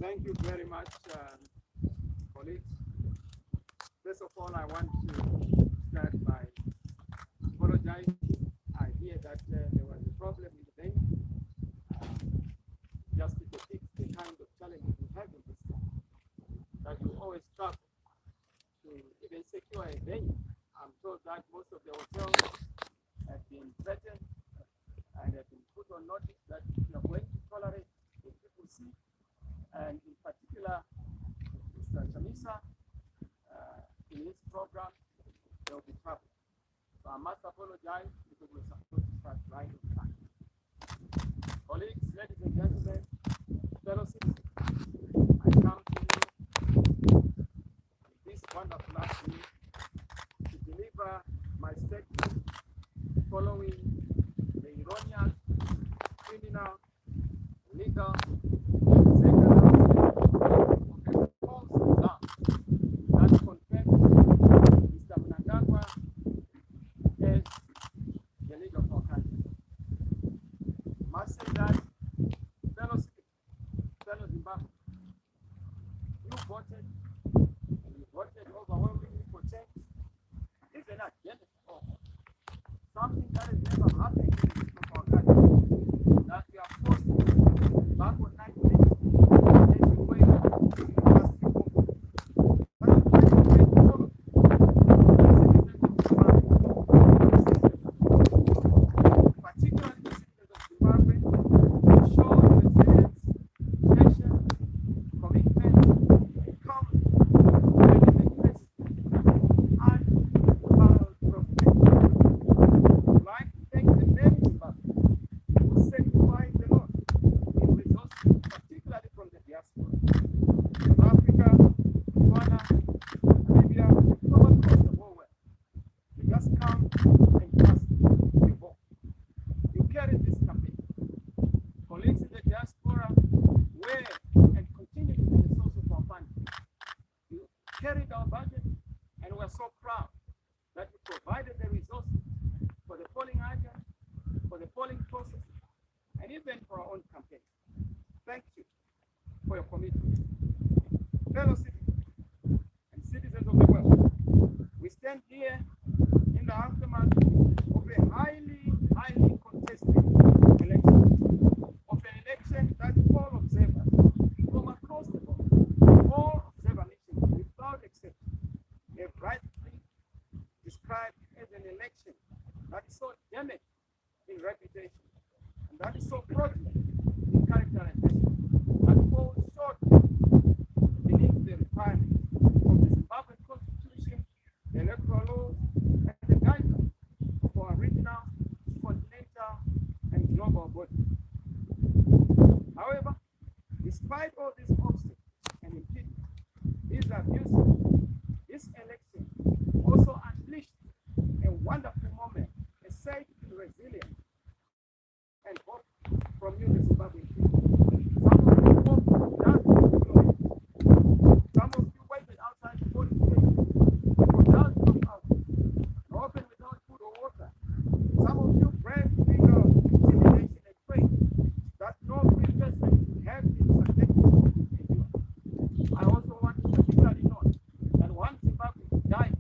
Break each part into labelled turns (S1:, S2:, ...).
S1: Thank you very much, colleagues. First of all, I want to start by apologizing. I hear that there was a problem in the venue. Just to depict the kind of challenges we have in this country, that you always struggle to even secure a venue. I'm told that most of the hotels have been threatened and have been put on notice that you are going to tolerate the people see. And in particular, Mr. Chamisa, in his program, there will be trouble. So I must apologize because we're supposed to start right on time. Colleagues, ladies and gentlemen, fellow citizens, I come to you this wonderful afternoon to deliver my statement following the erroneous, criminal, illegal, something that has never happened in the history of our country, that we are forced to backward 90 minutes and we wait particularly the citizens of Zimbabwe, show resilience, patience, commitment, courage, and dedication, and moral progress. I'd like to thank the men in Zimbabwe who sacrificed a lot in resources, particularly from the diaspora. South Africa, Botswana, Namibia, from across the whole world. You just come and just revolt. You carried this campaign. Colleagues in the diaspora were and continue to be the source of our funding. You carried our budget, and we're so proud that you provided the resources for the polling agents, for the polling process, and even for our own campaign. Thank you for your commitment. Fellow citizens and citizens of the world, we stand here in the aftermath of a highly contested election, of an election that all observers from across the board, all observer nations without exception, have rightly described as an election that is so damaged in reputation and that is so fraudulent in character and destiny, that falls short beneath the requirements of the Zimbabwean Constitution, the electoral laws, and the guidelines for our regional, continental, and global bodies. However, despite all these obstacles and impediments, these abuses, this election also unleashed a wonderful moment, a surge in resilience and hope from you, the Zimbabwean people. Some of you hoped without employment. Some of you waited outside the polling station without out, often without food or water. Some of you braved fear of intimidation and faith that no free person have been subjected to endure. I also want to particularly note that one Zimbabwean died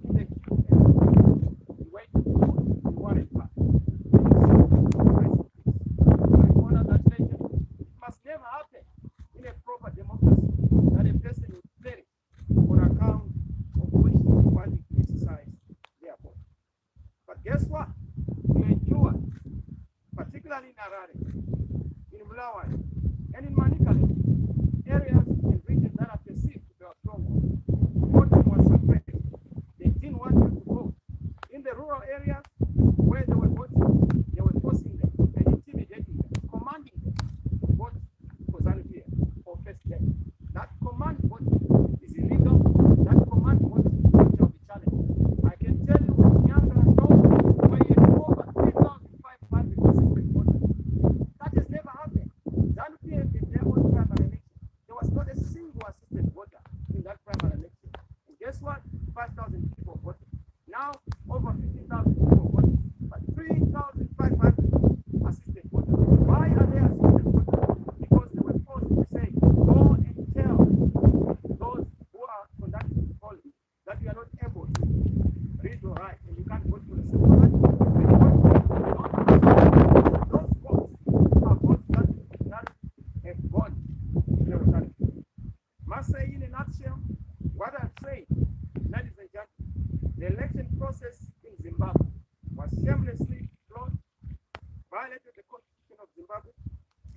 S1: in the queue and waiting for food in Warren Park. I honor that must say in a nutshell, what I've said, ladies and gentlemen, the election process in Zimbabwe was shamelessly flawed, violated the Constitution of Zimbabwe,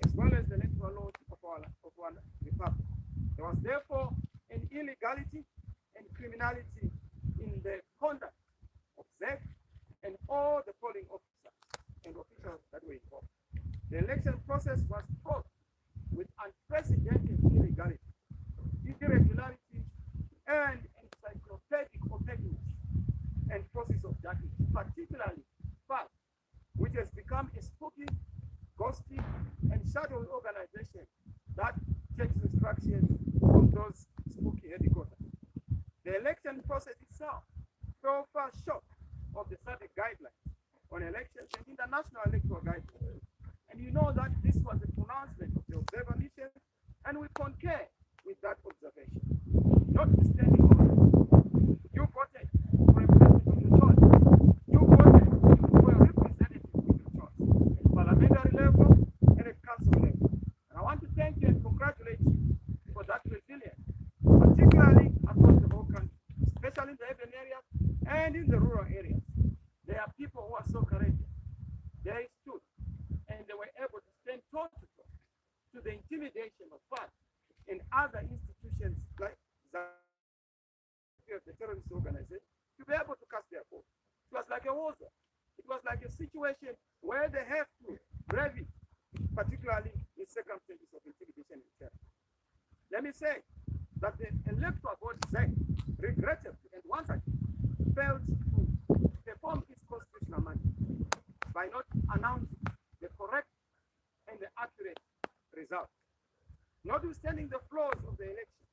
S1: as well as the electoral laws of our republic. There was therefore an illegality and criminality in the conduct of ZEC and all the polling officers and officials that were involved. The election process was fraught with unprecedented illegality, irregularities, and encyclopedic opaqueness and process of darkness, particularly FARC, which has become a spooky, ghostly, and shadowy organization that takes instructions from those spooky headquarters. The election process itself fell far short of the SADC guidelines on elections and international electoral guidelines. And you know that this was a pronouncement of the observer mission, and we concur with that observation. Notwithstanding all, you voted for a president of your choice. You voted for a representative of your choice at parliamentary level and at council level. And I want to thank you and congratulate you for that resilience, particularly across the whole country, especially in the urban areas and in the rural areas. There are people who are so courageous. They stood and they were able to stand toe to toe to the intimidation of FARC and other institutions like the terrorist organization to be able to cast their vote. It was like a war zone. It was like a situation where they have to brave it, particularly in circumstances of intimidation and terror. Let me say that the electoral board ZEC regrettably and once again failed to perform its constitutional mandate by not announcing the correct and the accurate result. Notwithstanding the flaws of the election,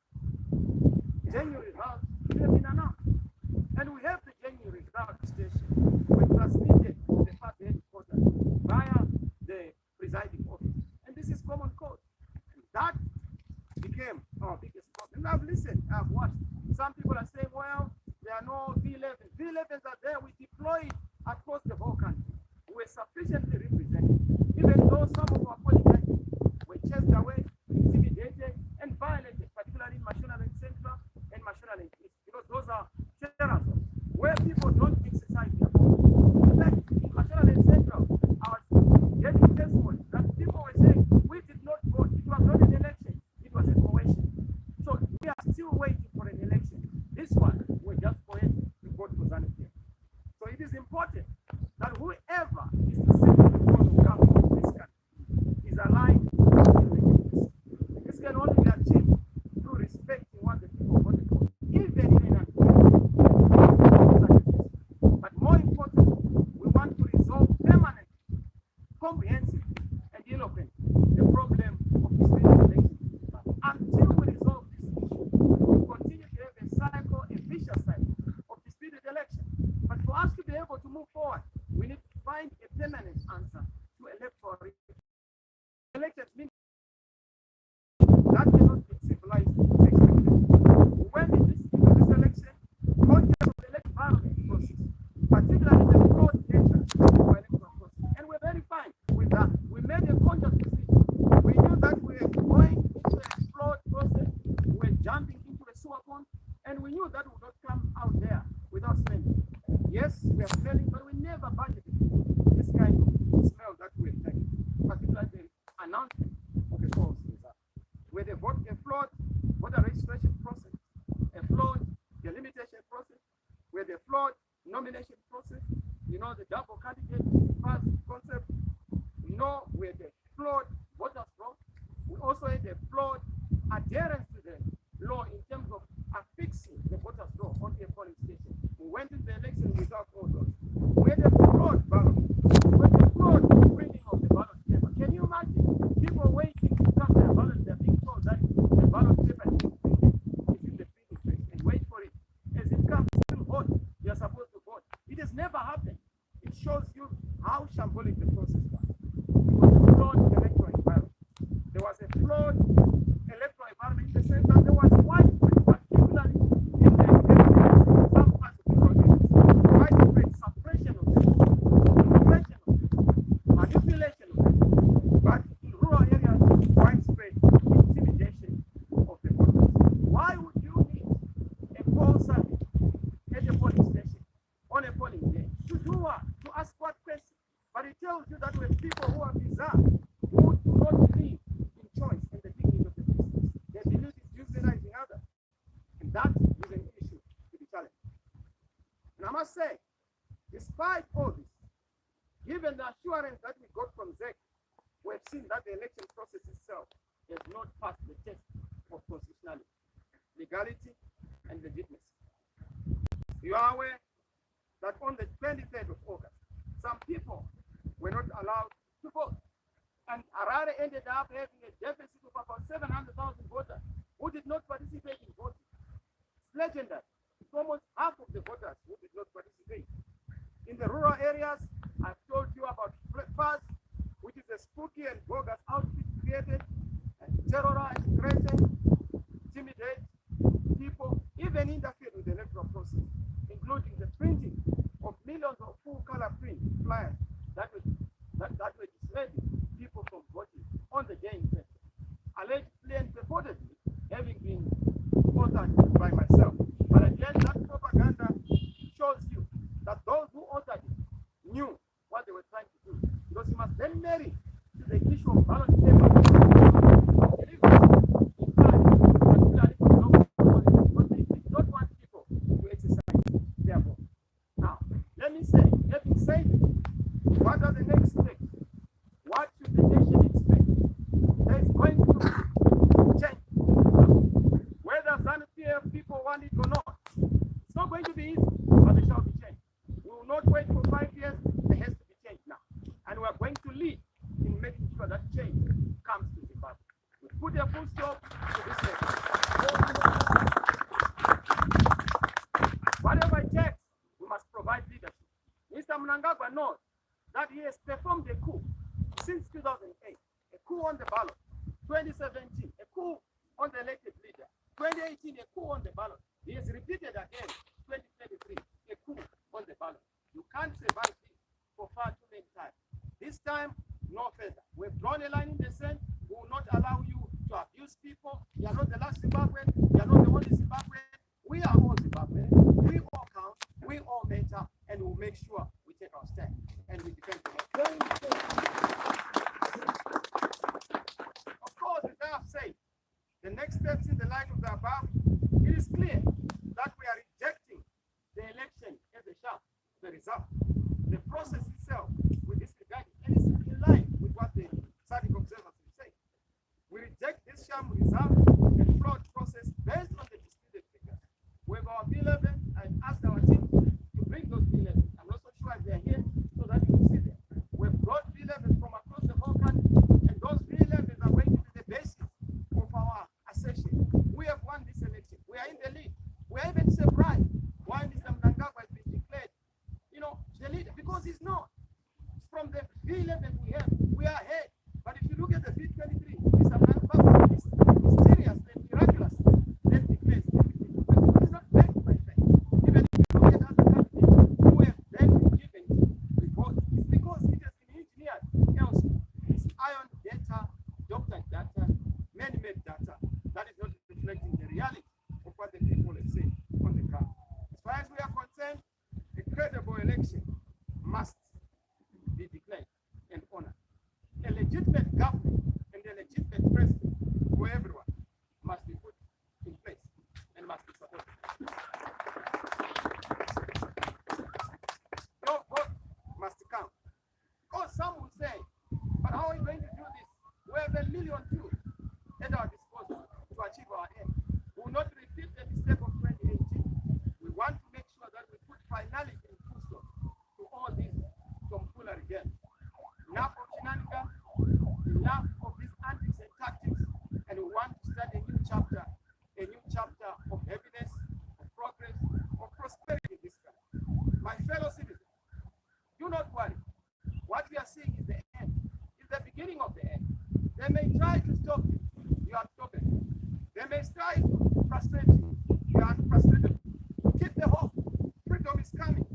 S1: January results should have been announced. And we have the January result station were transmitted to the party headquarters via the presiding officer. And this is common code. And that became our biggest problem. And I've listened, I've watched. Some people are saying, well, there are no V11s. V11s are there. We deployed across the whole country. We were sufficiently represented, even though some of our politicians were chased away, intimidated, and violated, particularly in National and Central and National and East, because those are terror zones where people don't exercise their vote. In fact, in National and Central, I was getting testimony that people were saying, we did not vote. It was not an election. It was a coercion. So we are still waiting for an election. This one, we're just waiting to vote for Zanzibar. So it is important that whoever is to sit in the throne of government in this country is aligned with the. This can only be achieved through respecting what the people voted for, even in an but more importantly, we want to resolve permanently, comprehensive, and eloquent the problem of disputed elections. Until we resolve this issue, we will continue to have a cycle, a vicious cycle of disputed elections. But for us to be able to move forward, we need to find a permanent answer to electoral elections. Mean that cannot be civilized expectation. When in this election, content of the electoral process, particularly the fraud nature of our electoral process, and we're very fine with that. We made a conscious decision. We knew that we were going into a fraud process, we were jumping into a sewer pond, and we knew that would not come out there without smelling. Yes, we are smelling, but we never budgeted this kind of smell that we are taking, particularly the announcement of a false result. With a flawed voter registration process, a flawed delimitation process, with a flawed nomination process, you know, the double candidate first concept, you know, with the flawed voters law. We also had a flawed adherence to the law in terms of affixing the voters law onto a polling station. We went into the election without all those. We had a flawed ballot. We had a flawed printing of the ballot paper. Can you imagine people waiting to cast their ballot? They're being told that the ballot paper is in the printing press and wait for it. As it comes still hot, you're supposed to vote. It has never happened. It shows you how shambolic the process was. It was a flawed electoral environment. There was a flawed electoral environment in the sense that there was widespread, particularly in the some parts of the country, widespread suppression of the manipulation of the but in rural areas, widespread intimidation of the voters. despite all this, given the assurance that we got from ZEC, we have seen that the election process itself has not passed the test of constitutionality, legality, and legitimacy. You are aware that on the 23rd of August, some people were not allowed to vote. And Harare ended up having a deficit of about 700,000 voters who did not participate in voting. It's legendary. It's almost half of the voters who did not participate. In the rural areas, I've told you about FAS, which is a spooky and bogus outfit created and terrorize, threaten, intimidate people, even interfere with the electoral process, including the printing of millions of full-color print flyers that were dissuading people from voting on the day in question, allegedly and purportedly having been authored by myself. But again, that propaganda shows you that those who authored it knew what they were trying to do, because you must then marry to the issue of ballot paper. What are the next steps? What should the nation expect? There's going to change. Whether ZANU-PF people want it or not, it's not going to be easy, but there shall be change. We will not wait for 5 years. There has to be change now. And we are going to lead in making sure that change comes to Zimbabwe. We put a full stop to this nation. Whatever it takes, we must provide leadership. Mr. Mnangagwa knows that he has performed a coup since 2008, a coup on the ballot, 2017, a coup on the elected leader, 2018, a coup on the ballot. He has repeated again, 2023, a coup on the ballot. You can't survive this for far too many times. This time, no further. We've drawn a line in the sand. We will not allow you to abuse people. You are not the last Zimbabwean. You are not the only Zimbabwean. We are all Zimbabwean. We all count. We all matter. And we'll make sure we take our stand and we defend the nation. Of course, as I have said, the next steps in the light of the above, it is clear that we are rejecting the election as a sham, the result. The process itself, with disregard, and it's in line with what the SADC observers will say. We reject this sham result and fraud process based on the disputed figures. We have our B11 and asked our team to bring those B11. I'm not so sure if they're here so that you can see them. We've brought B11 from across the whole country, and those B11 are going to be the basis of our assertion. We have won this election. We are in the lead. We are even surprised why Mr. Mnangagwa has been declared, the leader, because he's not. From the B11 we are ahead. But if you look at the B23, Mr. Mnangagwa is mysterious and miraculous. Then declares everything. But it's not backed by fact. Even if you look at other countries who have then been given reports, it's because it has been engineered elsewhere. It's iron data, doctored data, man-made data that is not reflecting the reality of what the people have said on the ground. As far as we are concerned, a credible election must be declared and honored. A legitimate government and a legitimate president for everyone must be put in place and must be supported. Your vote must count. Because some will say, but how are we going to do this? We have 1 million tools at our disposal to achieve our aim. We will not repeat the mistake of 2018. We want to make sure that we put finality and full stop to all this tomfoolery again. Enough of shenanigans, enough of these antics and tactics, and we want to start a new chapter of happiness, of progress, of prosperity in this country. My fellow citizens, do not worry. What we are seeing is the end. It's the beginning of the end. They may try to stop you. You are stopping. They may try to frustrate you. You are frustrated. Keep the hope. Freedom is coming.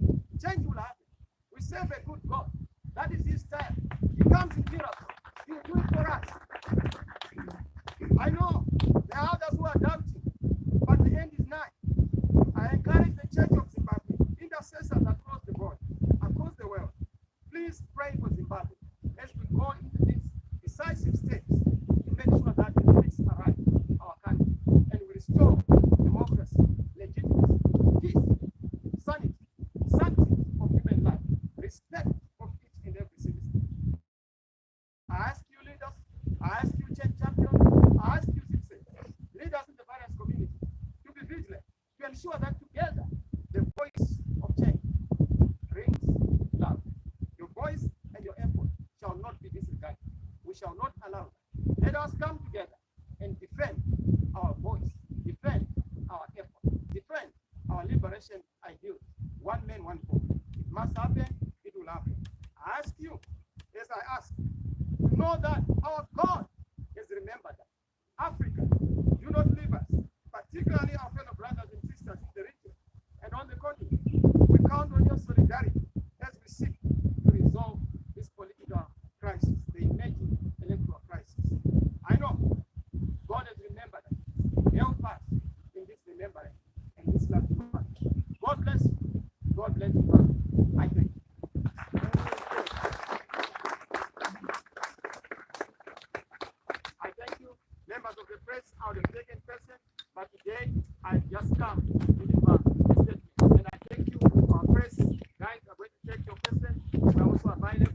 S1: Change will happen. We serve a good God. That is his style. He comes in miracles. He will do it for us. I know there are others who are doubting, but the end is nigh. I encourage the Church of Zimbabwe, intercessors across the board, across the world. Please pray for Zimbabwe as we go into these decisive steps to make sure that the peace arrives in our country and we restore democracy, legitimacy, peace, sanity, sanctity of human life. ensure that together the voice of change rings loud. Your voice and your effort shall not be disregarded. We shall not allow that. Let us come together and defend our voice, defend our effort, defend our liberation ideals. One man, one vote. It must happen, it will happen. I ask you, as I ask, to know that our God has remembered that. Africa, do not leave us, particularly our fellow brothers and sisters in the region and on the continent. We count on your solidarity as we seek to resolve this political crisis, the emerging electoral crisis. I know God has remembered us. Help us in this remembrance and this last month. God bless you. God bless you. I thank you. I thank you, members of the press. I would have taken person, but today I just come to deliver a statement. And I thank you, our press. Guys are going to check your person. We are also available.